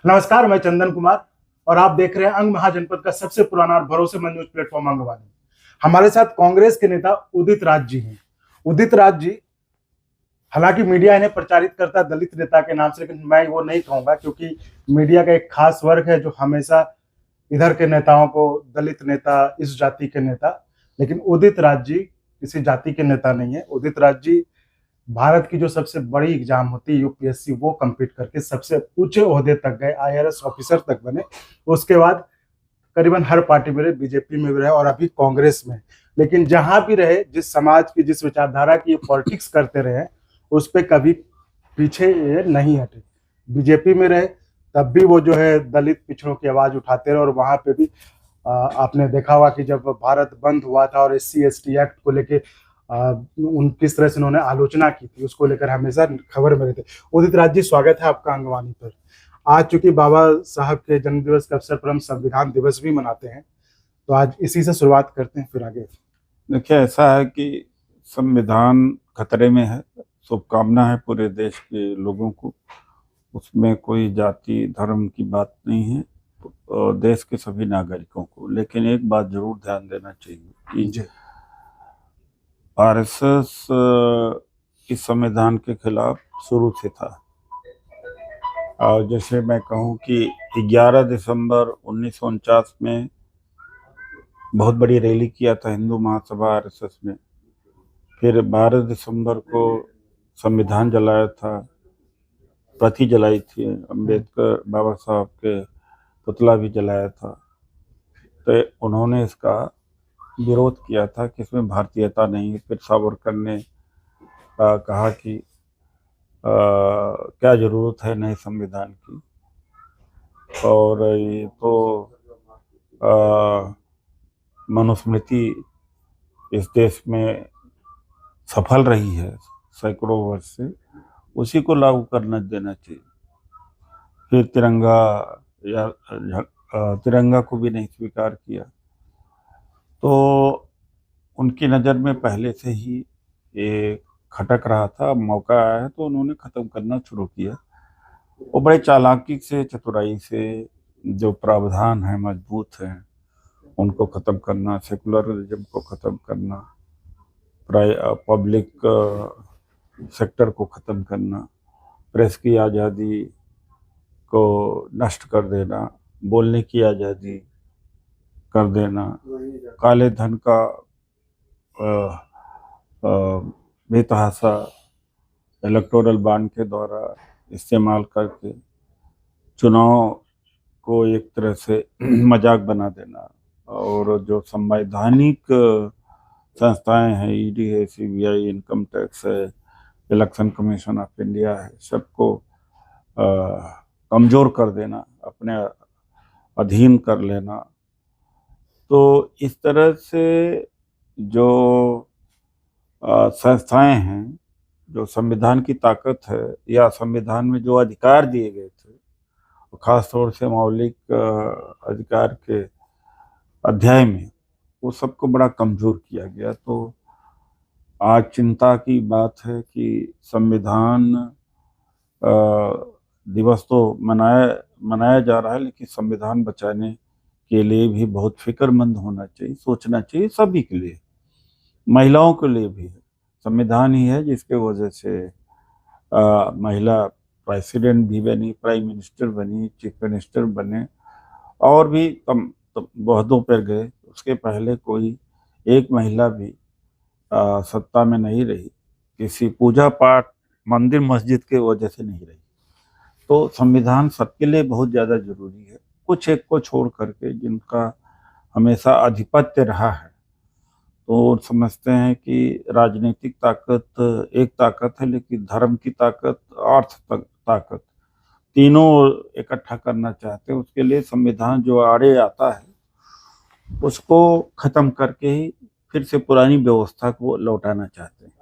नमस्कार, मैं चंदन कुमार और आप देख रहे हैं अंग महाजनपद का सबसे पुराना और भरोसेमंद न्यूज प्लेटफॉर्म अंगवानी। हमारे साथ कांग्रेस के नेता उदित राज जी हैं। उदित राज जी, हालांकि मीडिया इन्हें प्रचारित करता है दलित नेता के नाम से, लेकिन मैं वो नहीं कहूंगा, क्योंकि मीडिया का एक खास वर्ग है जो हमेशा इधर के नेताओं को दलित नेता, इस जाति के नेता। लेकिन उदित राज जी किसी जाति के नेता नहीं है। उदित राज जी भारत की जो सबसे बड़ी एग्जाम होती है यूपीएससी, वो कंप्लीट करके सबसे ऊंचे ओहदे तक गए, आईआरएस ऑफिसर तक बने। उसके बाद करीबन हर पार्टी में रहे, बीजेपी में भी रहे और अभी कांग्रेस में। लेकिन जहां भी रहे, जिस समाज की, जिस विचारधारा की ये पॉलिटिक्स करते रहे, उस पर कभी पीछे ये नहीं हटे। बीजेपी में रहे तब भी वो जो है दलित पिछड़ों की आवाज उठाते रहे, और वहां पे भी आपने देखा होगा कि जब भारत बंद हुआ था और SC/ST एक्ट को लेके उन किस तरह से उन्होंने आलोचना की थी, उसको लेकर हमेशा खबर में रहते। उदित राज जी, स्वागत है आपका अंगवानी पर। आज चूंकि बाबा साहब के जन्मदिवस के अवसर पर हम संविधान दिवस भी मनाते हैं, तो आज इसी से शुरुआत करते हैं, फिर आगे। देखिए, ऐसा है कि संविधान खतरे में है। शुभकामना है पूरे देश के लोगों को। उसमें कोई जाति धर्म की बात नहीं है, और देश के सभी नागरिकों को। लेकिन एक बात जरूर ध्यान देना चाहिए कि आरएसएस इस संविधान के खिलाफ शुरू से था। और जैसे मैं कहूँ कि 11 दिसंबर 1949 में बहुत बड़ी रैली किया था हिंदू महासभा आरएसएस ने। फिर 12 दिसंबर को संविधान जलाया था, प्रति जलाई थी, अम्बेडकर बाबा साहब के पुतला भी जलाया था। तो उन्होंने इसका विरोध किया था कि इसमें भारतीयता नहीं है। फिर सावरकर ने कहा कि क्या ज़रूरत है नए संविधान की। और ये तो मनुस्मृति इस देश में सफल रही है सैकड़ों वर्ष से, उसी को लागू करना देना चाहिए। फिर तिरंगा को भी नहीं स्वीकार किया। तो उनकी नज़र में पहले से ही ये खटक रहा था, मौका आया है तो उन्होंने ख़त्म करना शुरू किया। वो बड़े चालाकी से, चतुराई से जो प्रावधान है मजबूत हैं उनको ख़त्म करना, सेकुलरिज्म को ख़त्म करना, पब्लिक सेक्टर को ख़त्म करना, प्रेस की आज़ादी को नष्ट कर देना, बोलने की आज़ादी कर देना, काले धन का बेतहाशा इलेक्टोरल बॉन्ड के द्वारा इस्तेमाल करके चुनाव को एक तरह से मजाक बना देना। और जो संवैधानिक संस्थाएं हैं, ईडी है, सीबीआई, इनकम टैक्स है, इलेक्शन कमीशन ऑफ इंडिया है, सबको कमज़ोर कर देना, अपने अधीन कर लेना। तो इस तरह से जो संस्थाएं हैं, जो संविधान की ताकत है या संविधान में जो अधिकार दिए गए थे, खास तौर से मौलिक अधिकार के अध्याय में, वो सबको बड़ा कमज़ोर किया गया। तो आज चिंता की बात है कि संविधान दिवस तो मनाया जा रहा है, लेकिन संविधान बचाने के लिए भी बहुत फिक्रमंद होना चाहिए, सोचना चाहिए सभी के लिए, महिलाओं के लिए भी। संविधान ही है जिसके वजह से महिला प्रेसिडेंट भी बनी, प्राइम मिनिस्टर बनी, चीफ मिनिस्टर बने, और भी कम बहुतों पर गए। उसके पहले कोई एक महिला भी सत्ता में नहीं रही, किसी पूजा पाठ मंदिर मस्जिद के वजह से नहीं रही। तो संविधान सबके लिए बहुत ज़्यादा जरूरी है। कुछ एक को छोड़ करके जिनका हमेशा आधिपत्य रहा है, तो समझते हैं कि राजनीतिक ताकत एक ताकत है, लेकिन धर्म की ताकत, अर्थ ताकत, तीनों इकट्ठा करना चाहते हैं। उसके लिए संविधान जो आड़े आता है उसको खत्म करके ही फिर से पुरानी व्यवस्था को लौटाना चाहते हैं।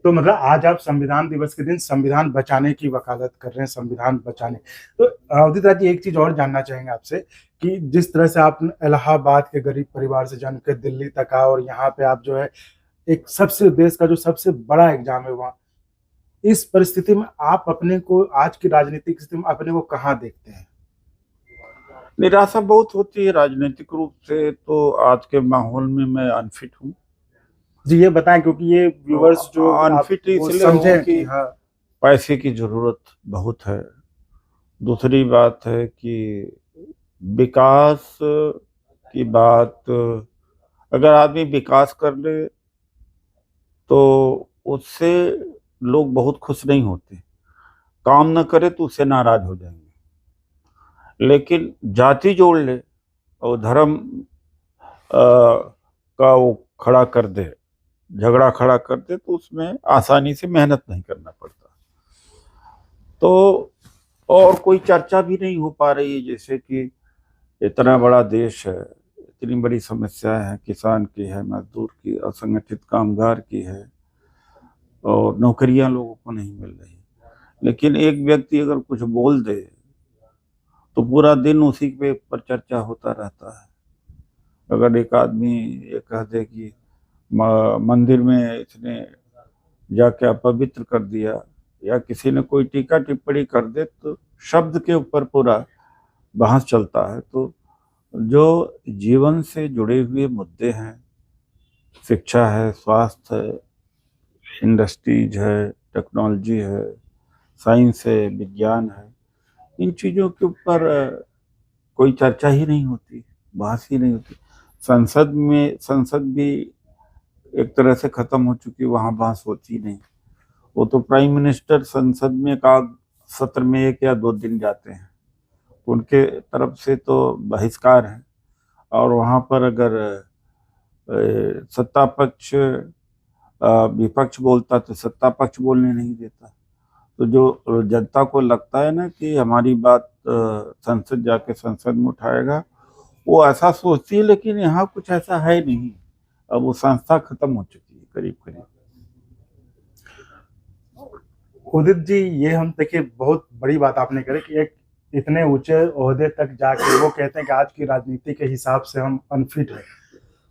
तो मतलब आज आप संविधान दिवस के दिन संविधान बचाने की वकालत कर रहे हैं, संविधान बचाने। तो उदित राज जी, एक चीज और जानना चाहेंगे आपसे कि जिस तरह से आप इलाहाबाद के गरीब परिवार से जन्म के दिल्ली तक आए, और यहाँ पे आप जो है एक सबसे देश का जो सबसे बड़ा एग्जाम है वहाँ, इस परिस्थिति में आप अपने को, आज की राजनीतिक स्थिति में अपने को कहाँ देखते हैं? निराशा बहुत होती है राजनीतिक रूप से, तो आज के माहौल में मैं अनफिट हूँ। जी ये बताएं, क्योंकि ये व्यूअर्स जो अनफिट आपको इसलिए हूँ समझें कि कि हाँ। पैसे की जरूरत बहुत है। दूसरी बात है कि विकास की बात, अगर आदमी विकास कर ले तो उससे लोग बहुत खुश नहीं होते, काम न करे तो उससे नाराज हो जाएंगे। लेकिन जाति जोड़ ले और धर्म का वो खड़ा कर दे, झगड़ा खड़ा कर दे, तो उसमें आसानी से मेहनत नहीं करना पड़ता। तो और कोई चर्चा भी नहीं हो पा रही है, जैसे कि इतना बड़ा देश है, इतनी बड़ी समस्याएं हैं, किसान की है, मजदूर की, असंगठित कामगार की है, और नौकरियां लोगों को नहीं मिल रही। लेकिन एक व्यक्ति अगर कुछ बोल दे तो पूरा दिन उसी पे पर चर्चा होता रहता है। अगर एक आदमी ये कह दे कि मंदिर में इसने जाके अपवित्र कर दिया, या किसी ने कोई टीका टिप्पणी कर दे, तो शब्द के ऊपर पूरा बहस चलता है। तो जो जीवन से जुड़े हुए मुद्दे हैं, शिक्षा है, स्वास्थ्य है, इंडस्ट्रीज है, टेक्नोलॉजी है, साइंस है, विज्ञान है, इन चीज़ों के ऊपर कोई चर्चा ही नहीं होती, बहस ही नहीं होती। संसद भी एक तरह से खत्म हो चुकी, वहाँ बहस होती नहीं। वो तो प्राइम मिनिस्टर संसद में का सत्र में 1 या 2 दिन जाते हैं, उनके तरफ से तो बहिष्कार है। और वहाँ पर अगर सत्ता पक्ष विपक्ष बोलता तो सत्ता पक्ष बोलने नहीं देता। तो जो जनता को लगता है ना कि हमारी बात संसद जाके संसद में उठाएगा, वो ऐसा सोचती है, लेकिन यहाँ कुछ ऐसा है नहीं। अब वो संस्था खत्म हो चुकी है करीब करीब। उदित जी, ये हम देखिए बहुत बड़ी बात आपने करी कि एक इतने ऊंचे ओहदे तक जाके वो कहते हैं कि आज की राजनीति के हिसाब से हम अनफिट है।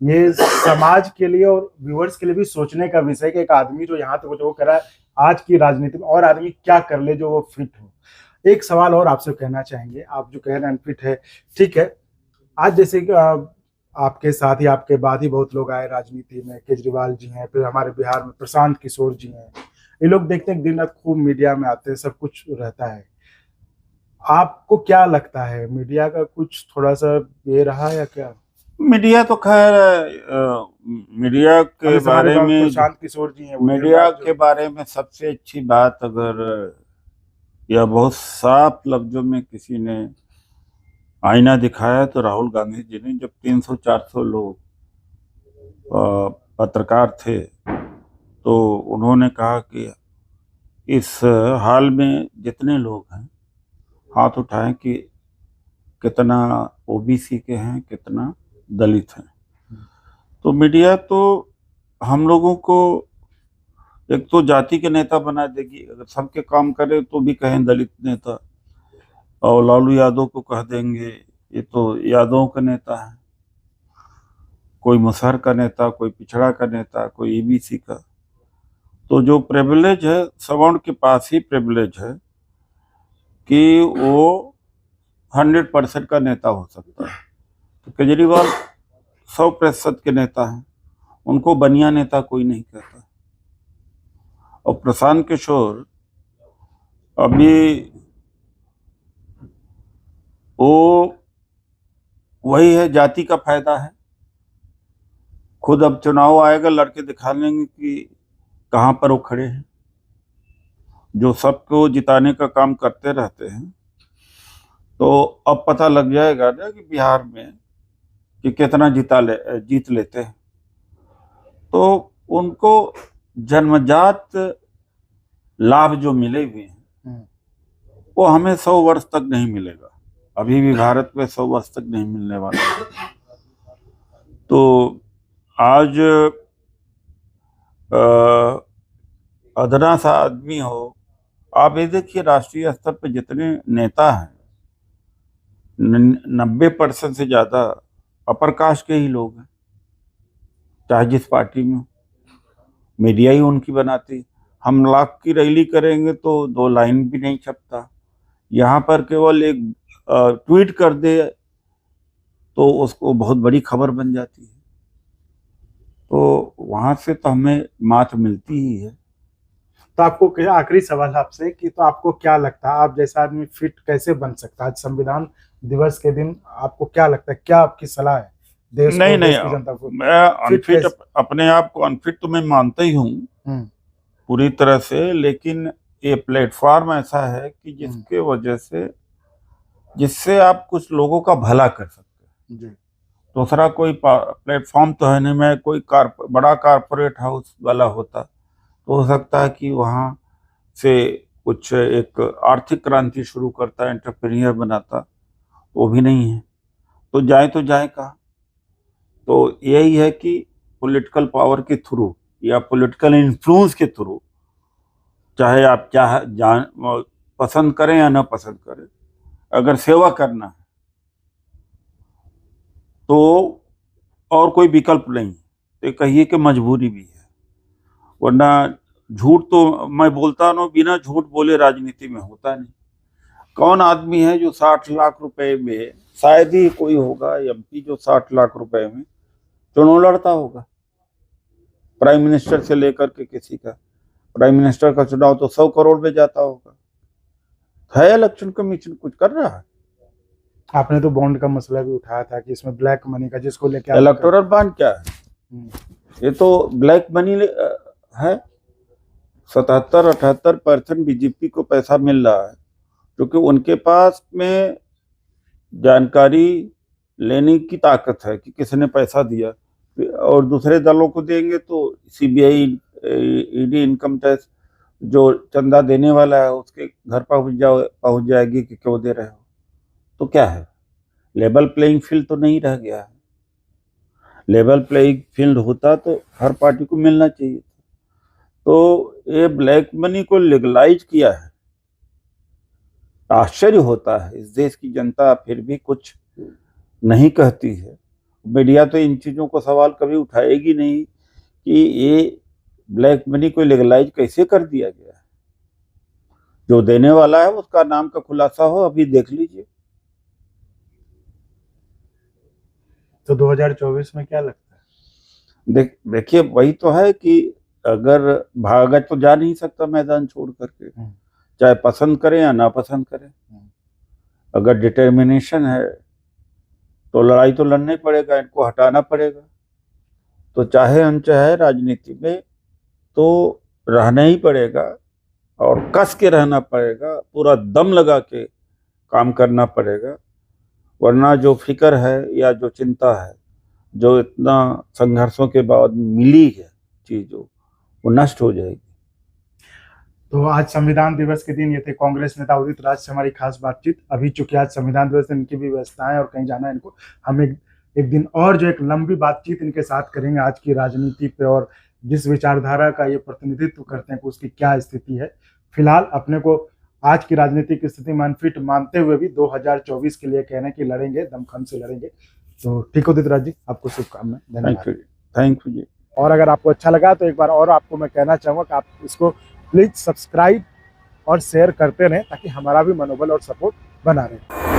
ये समाज के लिए और व्यूअर्स के लिए भी सोचने का विषय कि एक आदमी जो यहाँ तक जो कह रहा है आज की राजनीति में, और आदमी क्या कर ले जो वो फिट हो। एक सवाल और आपसे कहना चाहेंगे, आप जो कह रहे हैं अनफिट है, ठीक है, आज जैसे कि आपके साथ ही आपके बाद ही बहुत लोग आए राजनीति में, केजरीवाल जी हैं, फिर हमारे बिहार में प्रशांत किशोर जी हैं, ये लोग देखते हैं दिन रात खूब मीडिया में आते हैं, सब कुछ रहता है। आपको क्या लगता है, मीडिया का कुछ थोड़ा सा ये रहा या क्या? मीडिया तो खैर मीडिया के बारे में, प्रशांत किशोर जी हैं, मीडिया के बारे में सबसे अच्छी बात अगर या बहुत साफ लफ्जों में किसी ने आईना दिखाया तो राहुल गांधी जी ने, जब 300-400 लोग पत्रकार थे, तो उन्होंने कहा कि इस हाल में जितने लोग हैं हाथ उठाएं कि कितना ओबीसी के हैं, कितना दलित हैं। तो मीडिया तो हम लोगों को एक तो जाति के नेता बना देगी, अगर सबके काम करे तो भी कहें दलित नेता, और लालू यादव को कह देंगे ये तो यादवों का नेता है, कोई मुसहर का नेता, कोई पिछड़ा का नेता, कोई ईबीसी का। तो जो प्रिविलेज है, सवर्ण के पास ही प्रिविलेज है कि वो 100% का नेता हो सकता है। तो केजरीवाल 100% के नेता हैं, उनको बनिया नेता कोई नहीं कहता। और प्रशांत किशोर अभी वो वही है, जाति का फायदा है। खुद अब चुनाव आएगा, लड़के दिखा लेंगे कि कहाँ पर वो खड़े हैं। जो सबको जिताने का काम करते रहते हैं, तो अब पता लग जाएगा ना कि बिहार में कि कितना जीत लेते हैं। तो उनको जन्मजात लाभ जो मिले हुए हैं वो हमें 100 वर्ष तक नहीं मिलेगा। अभी भी भारत में 100 वर्ष तक नहीं मिलने वाला। तो आज अदना सा आदमी हो, आप ये देखिए राष्ट्रीय स्तर पर जितने नेता हैं 90% से ज्यादा अपर कास्ट के ही लोग हैं, चाहे जिस पार्टी में। मीडिया ही उनकी बनाती। हम लाख की रैली करेंगे तो 2 लाइन भी नहीं छपता। यहाँ पर केवल एक ट्वीट कर दे तो उसको बहुत बड़ी खबर बन जाती है। तो वहां से तो हमें मात मिलती ही है। तो आपको क्या, आखिरी सवाल आपसे कि तो आपको क्या लगता है, आप जैसा आदमी फिट कैसे बन सकता है आज संविधान दिवस के दिन? आपको क्या लगता है, क्या आपकी सलाह है देश को, नहीं देश की जनता को? मैं फिट अनफिट, कैसे? अपने आप को अनफिट तो मैं मानता ही हूँ पूरी तरह से, लेकिन ये प्लेटफॉर्म ऐसा है कि जिसके वजह से, जिससे आप कुछ लोगों का भला कर सकते हैं। जी। दूसरा कोई प्लेटफॉर्म तो है नहीं। मैं कोई बड़ा कारपोरेट हाउस वाला होता तो हो सकता है कि वहाँ से कुछ एक आर्थिक क्रांति शुरू करता, एंटरप्रेन्योर बनाता, वो भी नहीं है। तो जाए कहाँ? तो यही है कि पॉलिटिकल पावर के थ्रू या पॉलिटिकल इन्फ्लुएंस के थ्रू, चाहे आप पसंद करें या ना पसंद करें, अगर सेवा करना है तो और कोई विकल्प नहीं, तो कहिए कि मजबूरी भी है। वरना झूठ तो मैं बोलता ना, बिना झूठ बोले राजनीति में होता नहीं। कौन आदमी है जो 60 लाख रुपए में, शायद ही कोई होगा एमपी जो 60 लाख रुपए में चुनाव लड़ता होगा? प्राइम मिनिस्टर से लेकर के किसी का, प्राइम मिनिस्टर का चुनाव तो 100 करोड़ में जाता होगा। है इलेक्शन कमीशन कुछ कर रहा है? आपने तो बॉन्ड का मसला भी उठाया था कि इसमें ब्लैक मनी का, जिसको लेके इलेक्टोरल बॉन्ड क्या है? ये तो ब्लैक मनी है। 77-78% बीजेपी को पैसा मिल रहा है, क्योंकि उनके पास में जानकारी लेने की ताकत है कि किसने पैसा दिया। और दूसरे दलों को देंगे तो सीबीआई, ईडी, इनकम टैक्स जो चंदा देने वाला है उसके घर पहुंच जाएगी कि क्यों दे रहे हो। तो क्या है, लेवल प्लेइंग फील्ड तो नहीं रह गया है। लेवल प्लेइंग फील्ड होता तो हर पार्टी को मिलना चाहिए। तो ये ब्लैक मनी को लीगलाइज किया है। आश्चर्य होता है, इस देश की जनता फिर भी कुछ नहीं कहती है। मीडिया तो इन चीजों को सवाल कभी उठाएगी नहीं कि ये ब्लैक मनी को लीगलाइज कैसे कर दिया गया है। जो देने वाला है उसका नाम का खुलासा हो, अभी देख लीजिए। तो 2024 में क्या लगता है? देखिए वही तो है कि अगर भागा तो जा नहीं सकता मैदान छोड़ करके, चाहे पसंद करें या ना पसंद करें। अगर डिटर्मिनेशन है तो लड़ाई तो लड़ना ही पड़ेगा, इनको हटाना पड़ेगा। तो चाहे अनचाहे राजनीति में तो रहना ही पड़ेगा और कस के रहना पड़ेगा, पूरा दम लगा के काम करना पड़ेगा। वरना जो फिक्र है या जो चिंता है, जो इतना संघर्षों के बाद मिली है चीज़ों, वो नष्ट हो जाएगी। तो आज संविधान दिवस के दिन ये थे कांग्रेस नेता उदित राज से हमारी खास बातचीत। अभी चूंकि आज संविधान दिवस है, इनकी भी व्यवस्थाएं और कहीं जाना है इनको, हम एक दिन और जो एक लंबी बातचीत इनके साथ करेंगे आज की राजनीति पे, और जिस विचारधारा का ये प्रतिनिधित्व करते हैं उसकी क्या स्थिति है। फिलहाल अपने को आज की राजनीतिक स्थिति में अनफिट मानते हुए भी 2024 के लिए कह रहे हैं कि लड़ेंगे, दमखम से लड़ेंगे। तो ठीक, उदित राज जी, आपको शुभकामनाएं। धन्यवाद। थैंक यू जी। और अगर आपको अच्छा लगा तो एक बार और आपको मैं कहना चाहूँगा कि आप इसको प्लीज सब्सक्राइब और शेयर करते रहें, ताकि हमारा भी मनोबल और सपोर्ट बना रहे।